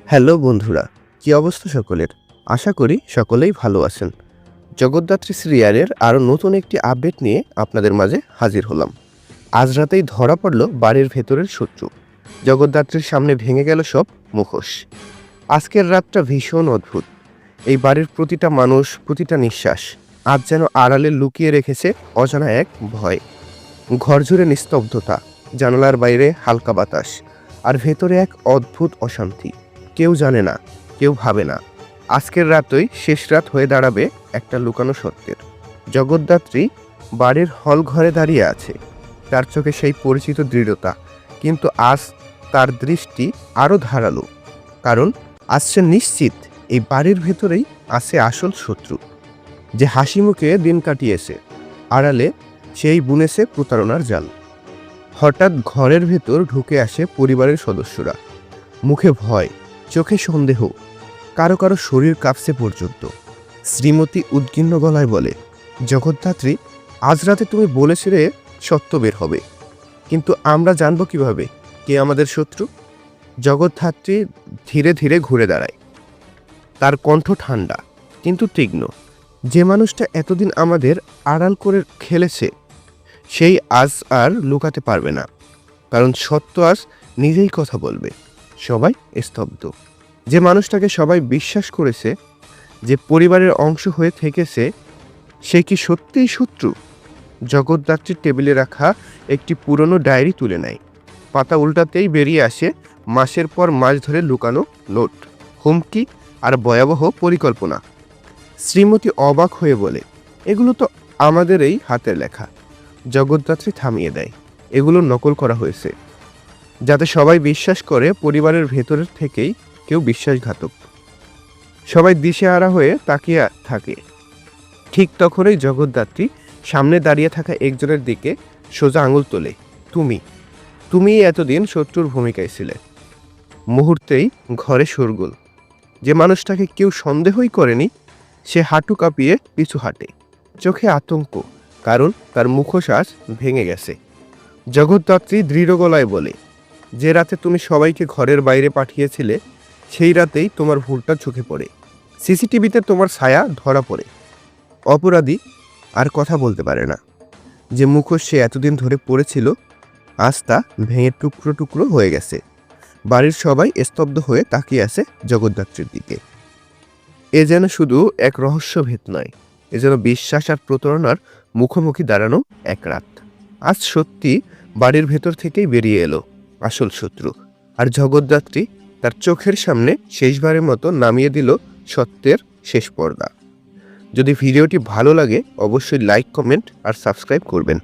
Hello বন্ধুরা, কি অবস্থা সকলের? আশা করি সকলেই ভালো আছেন। জগদ্ধাত্রী সিরিয়ালের আরও নতুন একটি আপডেট নিয়ে আপনাদের মাঝে হাজির হলাম। আজ রাতেই ধরা পড়ল বাড়ির ভেতরের শত্রু। জগদ্ধাত্রীর সামনে ভেঙে গেল সব মুখোশ। আজকের রাতটা ভীষণ অদ্ভুত। এই বাড়ির প্রতিটা মানুষ, প্রতিটা নিঃশ্বাস আজ যেন আড়ালে লুকিয়ে রেখেছে অজানা এক ভয়। ঘর জুড়ে নিস্তব্ধতা, জানালার বাইরে হালকা বাতাস, আর ভেতরে এক অদ্ভুত অশান্তি। কেউ জানে না, কেউ ভাবে না, আজকের রাতই শেষ রাত হয়ে দাঁড়াবে একটা লুকানো সত্যের। জগদ্ধাত্রী বাড়ির হল ঘরে দাঁড়িয়ে আছে, তার চোখে সেই পরিচিত দৃঢ়তা, কিন্তু আজ তার দৃষ্টি আরও ধারালো। কারণ আজ সে নিশ্চিত এই বাড়ির ভেতরেই আছে আসল শত্রু, যে হাসি মুখে দিন কাটিয়েছে, আড়ালে সেই বুনেছে প্রতারণার জাল। হঠাৎ ঘরের ভেতর ঢুকে আসে পরিবারের সদস্যরা, মুখে ভয়, চোখে সন্দেহ, কারো কারো শরীর কাঁপছে পর্যন্ত। শ্রীমতী উদ্গিন্ন গলায় বলে, জগদ্ধাত্রী, আজ রাতে তুমি বলেছিলে সত্য বের হবে, কিন্তু আমরা জানবো কিভাবে কে আমাদের শত্রু? জগদ্ধাত্রী ধীরে ধীরে ঘুরে দাঁড়ায়, তার কণ্ঠ ঠান্ডা কিন্তু তীক্ষ্ণ। যে মানুষটা এতদিন আমাদের আড়াল করে খেলেছে, সেই আজ আর লুকাতে পারবে না, কারণ সত্য আজ নিজেই কথা বলবে। সবাই স্তব্ধ। যে মানুষটাকে সবাই বিশ্বাস করেছে, যে পরিবারের অংশ হয়ে থেকেছে, সে কি সত্যিই শত্রু? জগদ্ধাত্রীর টেবিলে রাখা একটি পুরনো ডায়েরি তুলে নেয়। পাতা উল্টাতেই বেরিয়ে আসে মাসের পর মাস ধরে লুকানো নোট, হুমকি আর ভয়াবহ পরিকল্পনা। শ্রীমতী অবাক হয়ে বলে, এগুলো তো আমাদের এই হাতের লেখা। জগদ্ধাত্রী থামিয়ে দেয়, এগুলো নকল করা হয়েছে, যাতে সবাই বিশ্বাস করে পরিবারের ভেতরের থেকেই কেউ বিশ্বাসঘাতক। সবাই দিশেহারা হয়ে তাকিয়ে থাকে। ঠিক তখনই জগদ্ধাত্রী সামনে দাঁড়িয়ে থাকা একজনের দিকে সোজা আঙুল তোলে। তুমি এতদিন শত্রুর ভূমিকায় ছিলে। মুহূর্তেই ঘরে শোরগোল। যে মানুষটাকে কেউ সন্দেহই করেনি, সে হাঁটু কাঁপিয়ে পিছু হাঁটে, চোখে আতঙ্ক, কারণ তার মুখোশ ভেঙে গেছে। জগদ্ধাত্রী দৃঢ় গলায় বলে, যে রাতে তুমি সবাইকে ঘরের বাইরে পাঠিয়েছিলে, সেই রাতেই তোমার ভুলটা চোখে পড়ে। সিসিটিভিতে তোমার ছায়া ধরা পড়ে। অপরাধী আর কথা বলতে পারে না। যে মুখোশ সে এতদিন ধরে পড়েছিল, আজ তা ভেঙে টুকরো টুকরো হয়ে গেছে। বাড়ির সবাই স্তব্ধ হয়ে তাকিয়ে আছে জগদ্ধাত্রীর দিকে। এ যেন শুধু এক রহস্যভেদ নয়, এ যেন বিশ্বাস আর প্রতারণার মুখোমুখি দাঁড়ানো এক রাত। আজ সত্যি বাড়ির ভেতর থেকেই বেরিয়ে এলো আসল শত্রু, আর জগদ্ধাত্রী তার চোখের সামনে শেষবারের মতো নামিয়ে দিল সত্যের শেষ পর্দা। যদি ভিডিওটি ভালো লাগে, অবশ্যই লাইক, কমেন্ট আর সাবস্ক্রাইব করবেন।